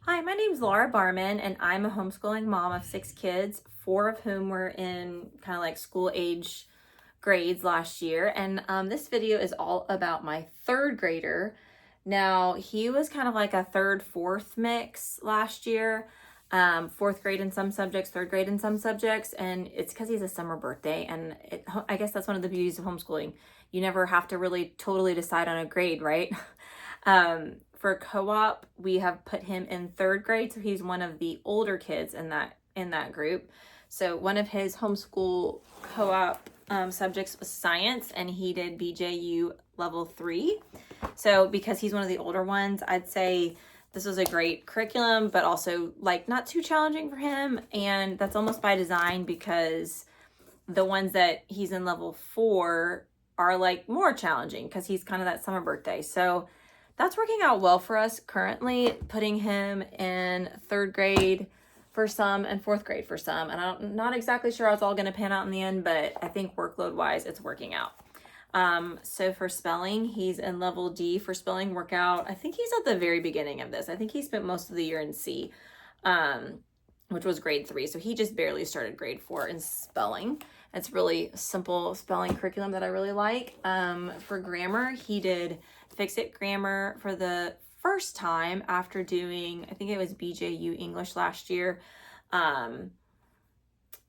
Hi, my name's Laura Barman, and I'm a homeschooling mom of 6 kids, 4 of whom were in kind of like school age grades last year. And this video is all about my third grader. Now, he was kind of like a third, fourth mix last year, fourth grade in some subjects, third grade in some subjects. And it's because he's a summer birthday. And I guess that's one of the beauties of homeschooling. You never have to really totally decide on a grade, right? For co-op, we have put him in third grade, so he's one of the older kids in that group. So one of his homeschool co-op subjects was science, and he did BJU level 3. So because he's one of the older ones, I'd say this was a great curriculum, but also like not too challenging for him. And that's almost by design, because the ones that he's in level 4 are like more challenging because he's kind of that summer birthday. So that's working out well for us currently, putting him in third grade for some and fourth grade for some. And I'm not exactly sure how it's all going to pan out in the end, but I think workload wise, it's working out. So for spelling, he's in level D for spelling workout. I think he's at the very beginning of this. I think he spent most of the year in C, which was grade 3. So he just barely started grade 4 in spelling. It's really simple spelling curriculum that I really like. For grammar, he did Fix-It Grammar for the first time after doing, I think it was BJU English last year. And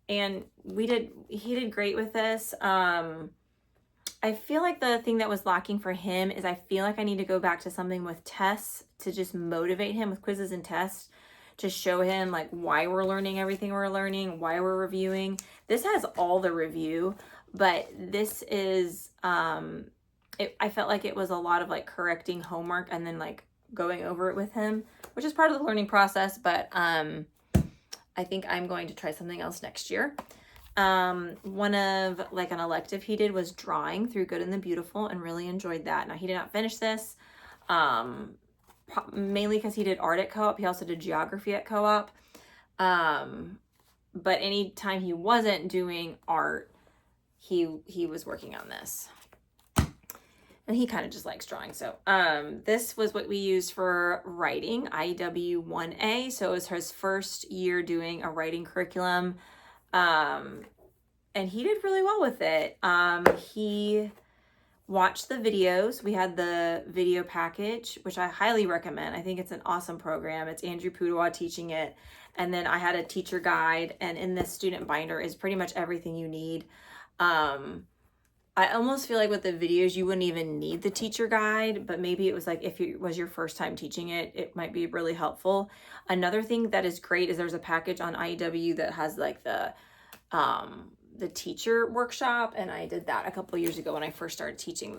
he did great with this. I feel like the thing that was lacking for him is I feel like I need to go back to something with tests to just motivate him, with quizzes and tests, to show him like why we're learning everything we're learning, why we're reviewing. This has all the review, but this is, I felt like it was a lot of like correcting homework and then like going over it with him, which is part of the learning process. But I think I'm going to try something else next year. One of like an elective he did was drawing through Good and the Beautiful, and really enjoyed that. Now he did not finish this, mainly because he did art at co-op. He also did geography at co-op. But anytime he wasn't doing art, he was working on this. And he kind of just likes drawing. So this was what we used for writing, IEW 1A. So it was his first year doing a writing curriculum. And he did really well with it. He watched the videos. We had the video package, which I highly recommend. I think it's an awesome program. It's Andrew Pudawa teaching it. And then I had a teacher guide, and in this student binder is pretty much everything you need. I almost feel like with the videos, you wouldn't even need the teacher guide, but maybe it was like if it was your first time teaching it, it might be really helpful. Another thing that is great is there's a package on IEW that has like the teacher workshop, and I did that a couple of years ago when I first started teaching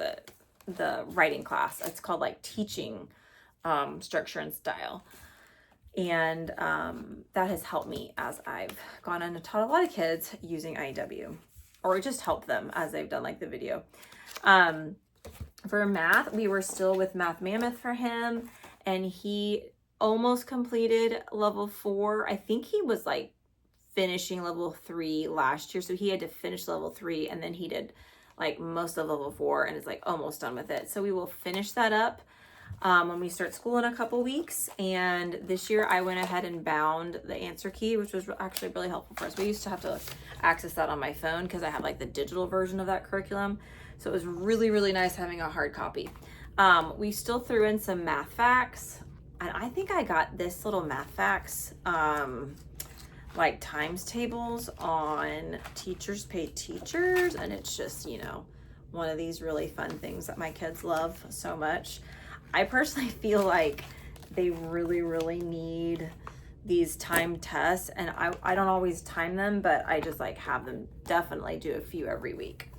the writing class. It's called like Teaching Structure and Style. And that has helped me as I've gone on and taught a lot of kids using IEW. Or just help them as they've done like the video. For math, we were still with Math Mammoth for him, and he almost completed level 4. I think he was like finishing level 3 last year, so he had to finish level 3, and then he did like most of level 4 and is like almost done with it. So we will finish that up when we start school in a couple weeks. And this year I went ahead and bound the answer key, which was actually really helpful for us. We used to have to access that on my phone because I have like the digital version of that curriculum. So it was really, really nice having a hard copy. We still threw in some math facts, and I think I got this little math facts, like times tables on Teachers Pay Teachers. And it's just, you know, one of these really fun things that my kids love so much. I personally feel like they really, really need these timed tests, and I don't always time them, but I just like have them definitely do a few every week.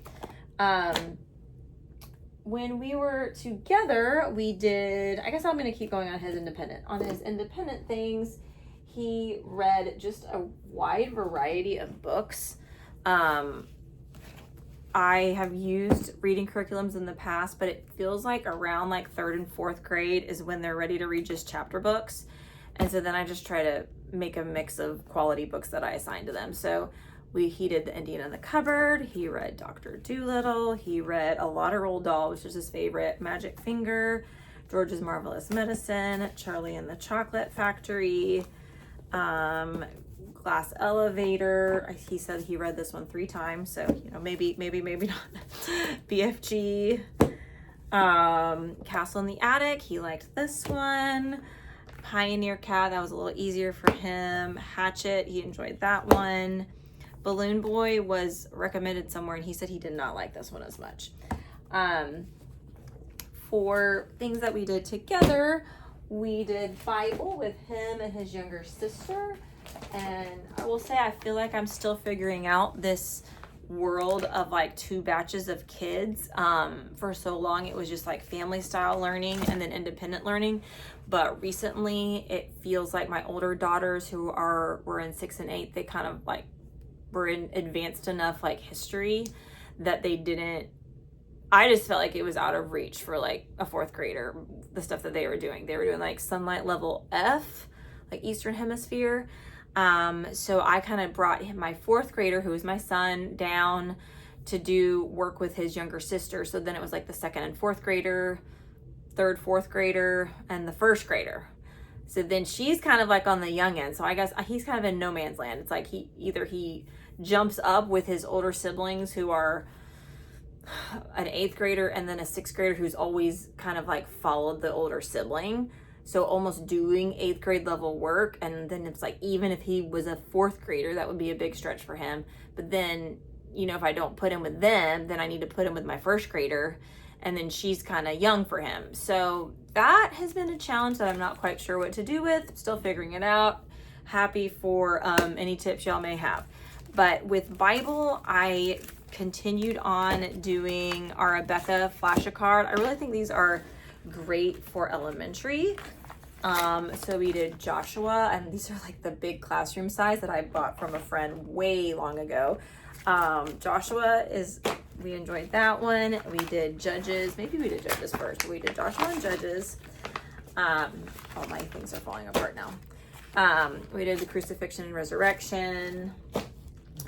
When we were together, we did, I guess I'm going to keep going on his independent. On his independent things, he read just a wide variety of books. I have used reading curriculums in the past, but it feels like around like 3rd and 4th grade is when they're ready to read just chapter books. And so then I just try to make a mix of quality books that I assign to them. So he did The Indian in the Cupboard. He read Dr. Dolittle. He read A Lot of Roald Dahl, which is his favorite, Magic Finger, George's Marvelous Medicine, Charlie and the Chocolate Factory, Glass Elevator. He said he read this one 3 times, so you know, maybe not. BFG, Castle in the Attic. He liked this one. Pioneer Cat, that was a little easier for him. Hatchet, he enjoyed that one. Balloon Boy was recommended somewhere, and he said he did not like this one as much. For things that we did together, we did Bible with him and his younger sister. And I will say, I feel like I'm still figuring out this world of like 2 batches of kids. For so long, it was just like family style learning and then independent learning. But recently, it feels like my older daughters who were in 6 and 8, they kind of like were in advanced enough like history that they didn't, I just felt like it was out of reach for like a 4th grader, the stuff that they were doing. They were doing like Sunlight Level F, like Eastern Hemisphere. So I kind of brought my 4th grader, who was my son, down to do work with his younger sister. So then it was like the 2nd and 4th grader, 3rd, 4th grader, and the 1st grader. So then she's kind of like on the young end. So I guess he's kind of in no man's land. It's like he jumps up with his older siblings who are an 8th grader and then a 6th grader who's always kind of like followed the older sibling. So almost doing 8th grade level work. And then it's like, even if he was a 4th grader, that would be a big stretch for him. But then, you know, if I don't put him with them, then I need to put him with my 1st grader. And then she's kind of young for him. So that has been a challenge that I'm not quite sure what to do with. Still figuring it out. Happy for any tips y'all may have. But with Bible, I continued on doing our Abeka flashcard. I really think these are great for elementary. So we did Joshua, and these are like the big classroom size that I bought from a friend way long ago. Joshua we enjoyed that one. We did Judges. Maybe we did Judges first, but we did Joshua and Judges. All my things are falling apart now. We did the Crucifixion and Resurrection.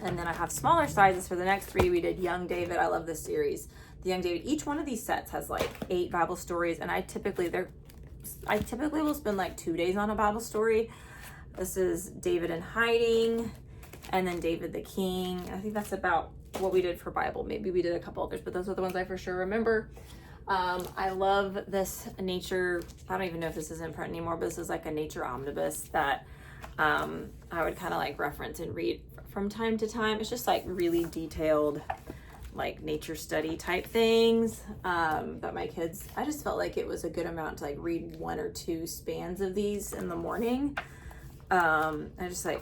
And then I have smaller sizes for the next 3. We did Young David. I love this series. The Young David. Each one of these sets has like 8 Bible stories, and I typically will spend like 2 days on a Bible story. This is David in Hiding, and then David the King. I think that's about what we did for Bible. Maybe we did a couple others, but those are the ones I for sure remember. I love this nature. I don't even know if this is in print anymore, but this is like a nature omnibus that I would kind of like reference and read from time to time. It's just like really detailed, like nature study type things that my kids, I just felt like it was a good amount to like read 1 or 2 spans of these in the morning. I just like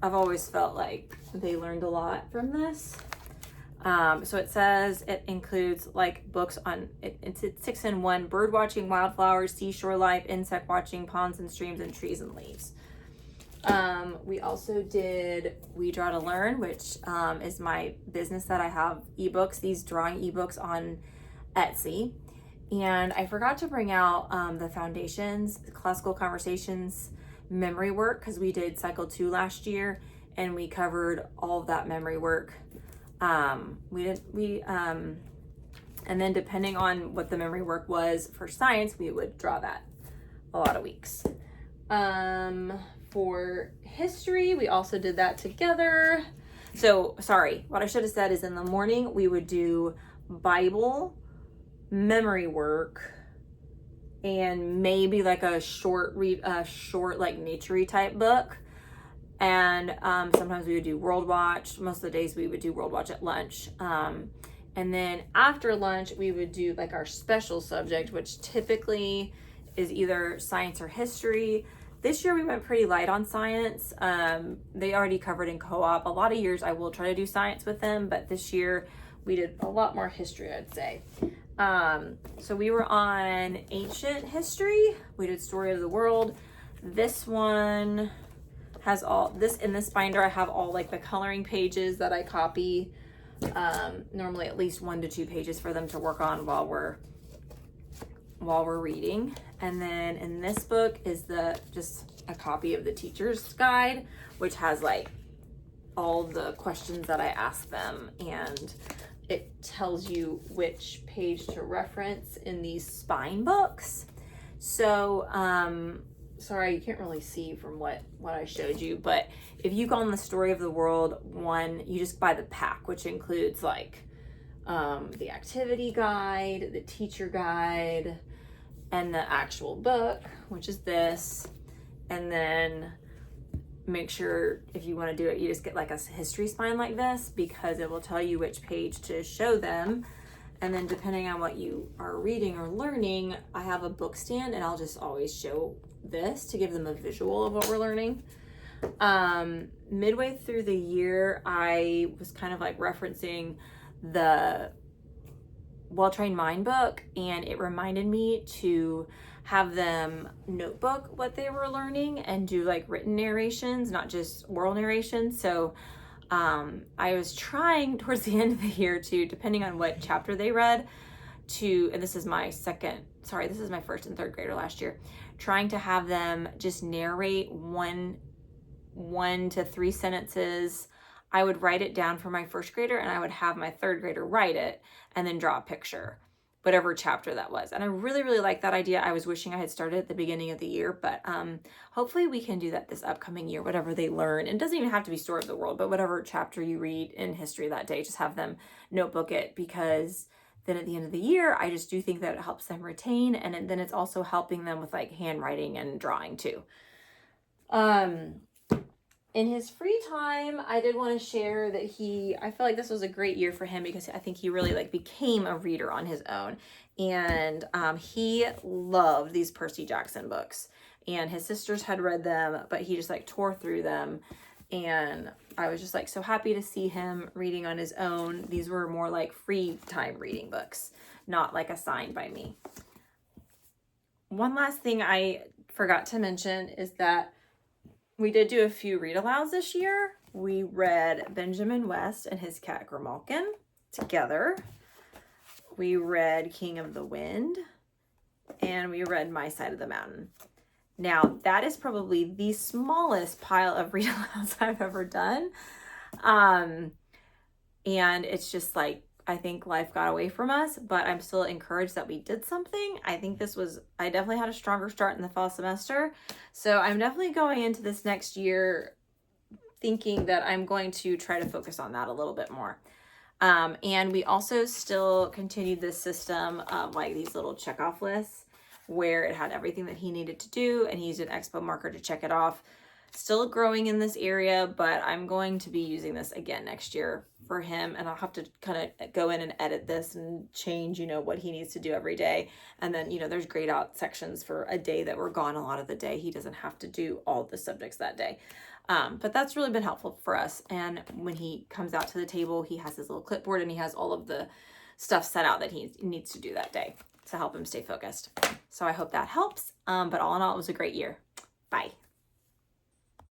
I've always felt like they learned a lot from this. So it says it includes like books on, it's 6 in 1, bird watching, wildflowers, seashore life, insect watching, ponds and streams, and trees and leaves. We also did We Draw to Learn, which is my business that I have ebooks, these drawing ebooks on Etsy. And I forgot to bring out the Foundations, Classical Conversations memory work, because we did cycle 2 last year and we covered all of that memory work. And then depending on what the memory work was for science, we would draw that a lot of weeks. For history, we also did that together. So, sorry, what I should have said is in the morning, we would do Bible, memory work, and maybe like a short like nature-y type book. And sometimes we would do World Watch. Most of the days we would do World Watch at lunch. And then after lunch, we would do like our special subject, which typically is either science or history. This year we went pretty light on science. They already covered in co-op. A lot of years I will try to do science with them, but this year we did a lot more history, I'd say. So we were on ancient history. We did Story of the World. This one has in this binder, I have all like the coloring pages that I copy. Normally at least 1 to 2 pages for them to work on while we're reading. And then in this book is just a copy of the teacher's guide, which has like all the questions that I ask them, and it tells you which page to reference in these spine books. So, sorry, you can't really see from what I showed you, but if you go on the Story of the World one, you just buy the pack, which includes like the activity guide, the teacher guide, and the actual book, which is this. And then make sure if you want to do it, you just get like a history spine like this, because it will tell you which page to show them. And then depending on what you are reading or learning, I have a book stand and I'll just always show this to give them a visual of what we're learning. Midway through the year, I was kind of like referencing the Well-Trained Mind book, and it reminded me to have them notebook what they were learning and do like written narrations, not just oral narrations. So I was trying towards the end of the year to, depending on what chapter they read, and this is my first and third grader last year, trying to have them just narrate one to 3 sentences. I would write it down for my first grader, and I would have my third grader write it and then draw a picture, whatever chapter that was. And I really, really like that idea. I was wishing I had started at the beginning of the year, but hopefully we can do that this upcoming year, whatever they learn. And it doesn't even have to be Story of the World, but whatever chapter you read in history that day, just have them notebook it, because then at the end of the year, I just do think that it helps them retain. And then it's also helping them with like handwriting and drawing too. In his free time, I did want to share that I feel like this was a great year for him, because I think he really like became a reader on his own. And he loved these Percy Jackson books, and his sisters had read them, but he just like tore through them. And I was just like so happy to see him reading on his own. These were more like free time reading books, not like assigned by me. One last thing I forgot to mention is that we did do a few read alouds this year. We read Benjamin West and His Cat Grimalkin together. We read King of the Wind, and we read My Side of the Mountain. Now, that is probably the smallest pile of read alouds I've ever done. And it's just like, I think life got away from us, but I'm still encouraged that we did something. I think I definitely had a stronger start in the fall semester. So I'm definitely going into this next year thinking that I'm going to try to focus on that a little bit more. And we also still continued this system of like these little check-off lists where it had everything that he needed to do, and he used an expo marker to check it off. Still growing in this area, but I'm going to be using this again next year for him, and I'll have to kind of go in and edit this and change, what he needs to do every day. And then, there's grayed out sections for a day that we're gone a lot of the day. He doesn't have to do all the subjects that day. But that's really been helpful for us. And when he comes out to the table, he has his little clipboard and he has all of the stuff set out that he needs to do that day to help him stay focused. So I hope that helps. But all in all, it was a great year. Bye.